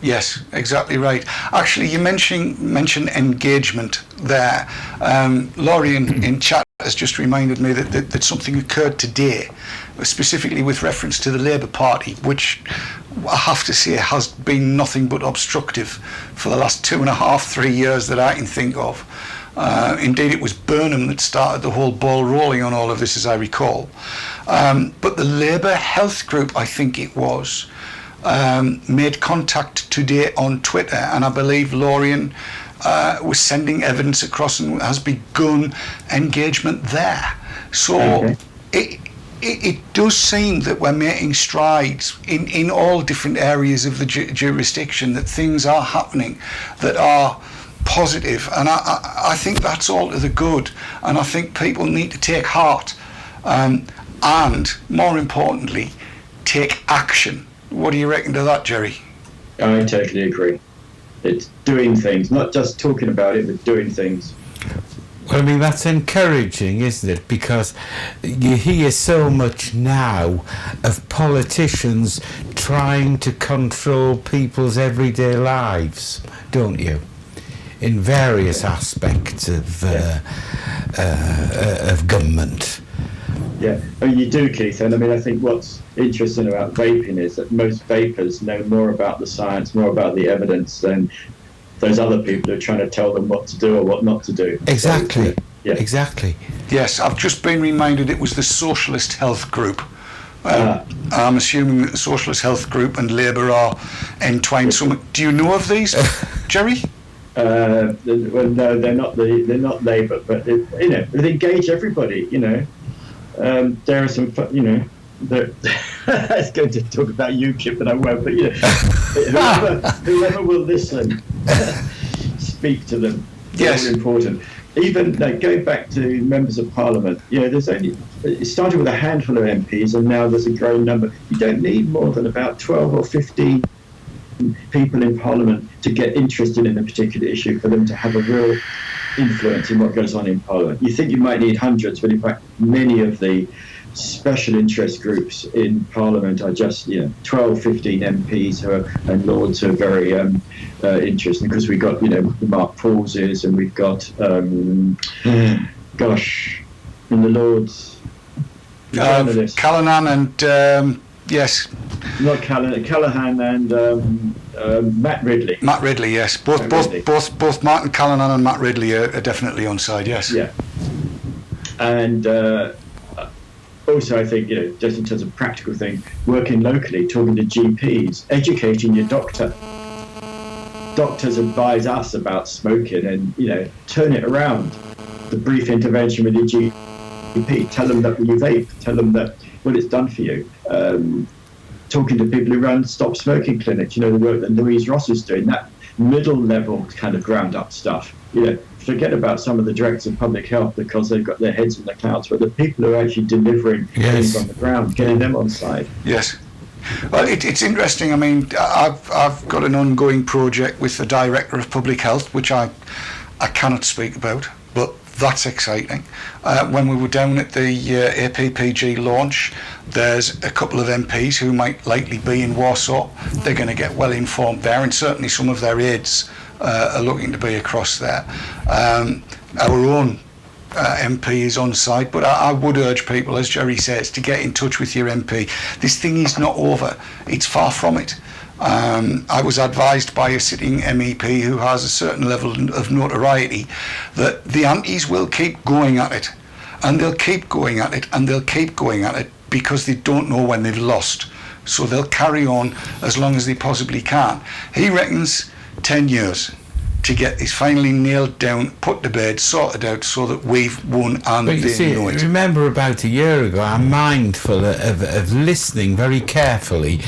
Yes, exactly right. Actually, you mentioned engagement there. Laurie in chat has just reminded me that something occurred today, specifically with reference to the Labour Party, which I have to say has been nothing but obstructive for the last 2.5, 3 years that I can think of. Indeed, it was Burnham that started the whole ball rolling on all of this, as I recall. But the Labour Health Group, I think it was, made contact today on Twitter, and I believe Lorien was sending evidence across and has begun engagement there. So it does seem that we're making strides in all different areas of the jurisdiction, that things are happening that are positive, and I think that's all to the good, and I think people need to take heart and more importantly take action. What do you reckon to that, Gerry? I totally agree. It's doing things, not just talking about it, but doing things. Well, I mean, that's encouraging, isn't it? Because you hear so much now of politicians trying to control people's everyday lives, don't you? In various aspects of government. Yeah, I mean, you do, Keith. And I mean, I think what's interesting about vaping is that most vapers know more about the science, more about the evidence than those other people who are trying to tell them what to do or what not to do. Exactly. So, yeah. Exactly. Yes, I've just been reminded it was the Socialist Health Group. I'm assuming that the Socialist Health Group and Labour are entwined. Do you know of these, Gerry? Well, no, they're not Labour, but they engage everybody. There are some, I was going to talk about UKIP, and I won't. But whoever will listen, speak to them. Yes, very important. Even going back to members of Parliament, it started with a handful of MPs, and now there's a growing number. You don't need more than about 12 or 15 people in Parliament to get interested in a particular issue for them to have a real influence in what goes on in Parliament. You think you might need hundreds, but in fact many of the special interest groups in Parliament are just 12, 15 MPs and Lords who are very interesting, because we've got the Mark Paulses, and we've got in the Lords Callanan and yes, not Callahan and Matt Ridley. Matt Ridley, yes. Both Martin Callanan and Matt Ridley are definitely on side, yes. Yeah. And also, I think, just in terms of practical things, working locally, talking to GPs, educating your doctor. Doctors advise us about smoking, and turn it around. The brief intervention with your GP. Tell them that you vape. Tell them that what it's done for you. Talking to people who run stop smoking clinics, the work that Louise Ross is doing, that middle level kind of ground up stuff. Forget about some of the directors of public health because they've got their heads in the clouds, but the people who are actually delivering things on the ground, getting them on side. Yes. Well, it's interesting. I mean, I've got an ongoing project with the Director of Public Health, which I cannot speak about, but that's exciting. When we were down at the APPG launch, there's a couple of MPs who might likely be in Warsaw. They're going to get well informed there, and certainly some of their aides are looking to be across there. Our own MP is on site, but I would urge people, as Gerry says, to get in touch with your MP. This thing is not over. It's far from it. I was advised by a sitting MEP who has a certain level of notoriety that the antis will keep going at it, and they'll keep going at it, and they'll keep going at it because they don't know when they've lost. So they'll carry on as long as they possibly can. He reckons 10 years to get this finally nailed down, put to bed, sorted out, so that we've won and they know it. Remember about a year ago, I'm mindful of listening very carefully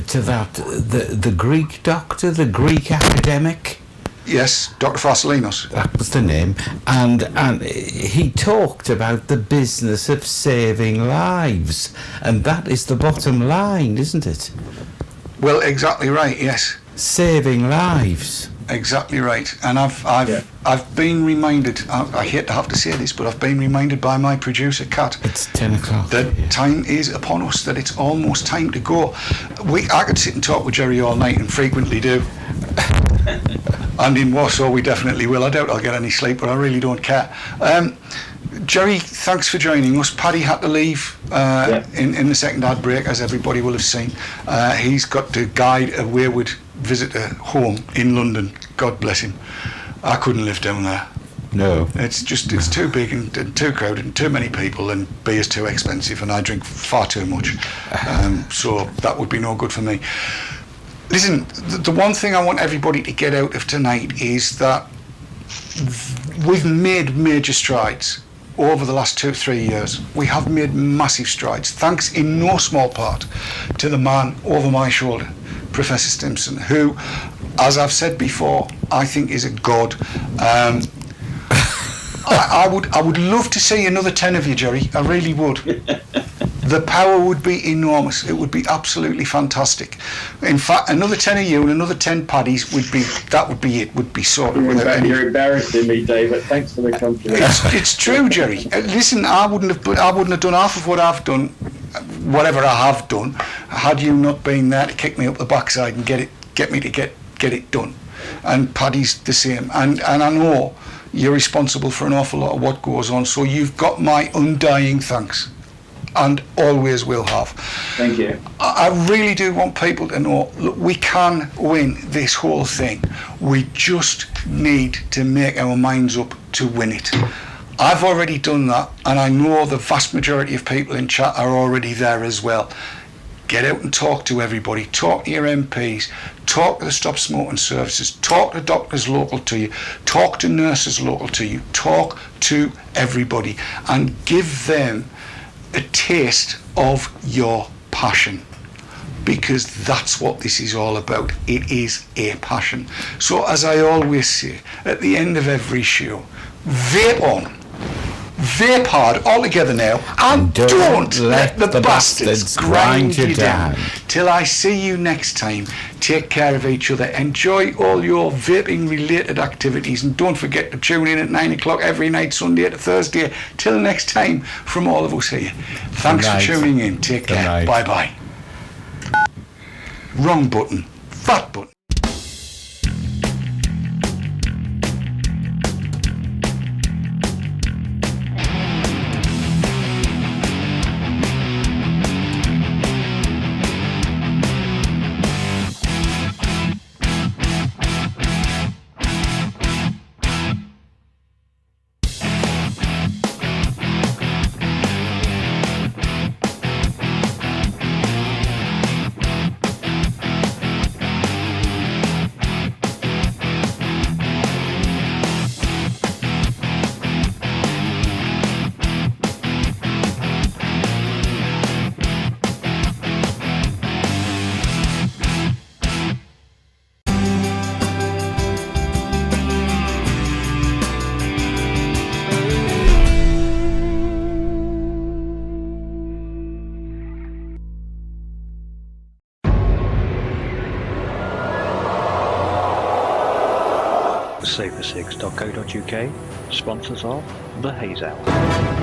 to that, the Greek doctor, the Greek academic. Yes, Dr. Vassilinos. That was the name. And he talked about the business of saving lives. And that is the bottom line, isn't it? Well, exactly right, yes. Saving lives. exactly right. And I've been reminded. I hate to have to say this, but I've been reminded by my producer, Kat. It's 10 o'clock. That time is upon us. That it's almost time to go. I could sit and talk with Gerry all night, and frequently do. And in Warsaw, we definitely will. I doubt I'll get any sleep, but I really don't care. Gerry, thanks for joining us. Paddy had to leave in the second ad break, as everybody will have seen. He's got to guide a wayward visitor home in London. God bless him. I couldn't live down there. No. It's too big and too crowded and too many people, and beer's too expensive, and I drink far too much. So that would be no good for me. Listen, the one thing I want everybody to get out of tonight is that we've made major strides over the last 2-3 years. We have made massive strides, thanks in no small part to the man over my shoulder, Professor Stimson, who, as I've said before, I think is a god. I would love to see another 10 of you, Gerry. I really would. The power would be enormous. It would be absolutely fantastic. In fact, another 10 of you and another 10 Paddies would be it. Would be sorted. You're embarrassing me, David. Thanks for the compliment. It's true, Gerry. Listen, I wouldn't have done half of what I've done, whatever I have done, had you not been there to kick me up the backside and get me to get it done. And Paddy's the same. And I know you're responsible for an awful lot of what goes on. So you've got my undying thanks. And always will have. Thank you. I really do want people to know, look, we can win this whole thing. We just need to make our minds up to win it. I've already done that, and I know the vast majority of people in chat are already there as well. Get out and talk to everybody. Talk to your MPs. Talk to the Stop Smoking Services. Talk to doctors local to you. Talk to nurses local to you. Talk to everybody and give them a taste of your passion, because that's what this is all about. It is a passion. So, as I always say at the end of every show, vape on, vape hard all together now, and don't let the bastards grind you down. Till I see you next time, take care of each other, enjoy all your vaping related activities, and don't forget to tune in at 9 o'clock every night, Sunday to Thursday. Till next time, from all of us here, thanks for tuning in. Take care. Bye bye. Wrong button. Fat button. Safercigs.co.uk, sponsors of the Haze Hour.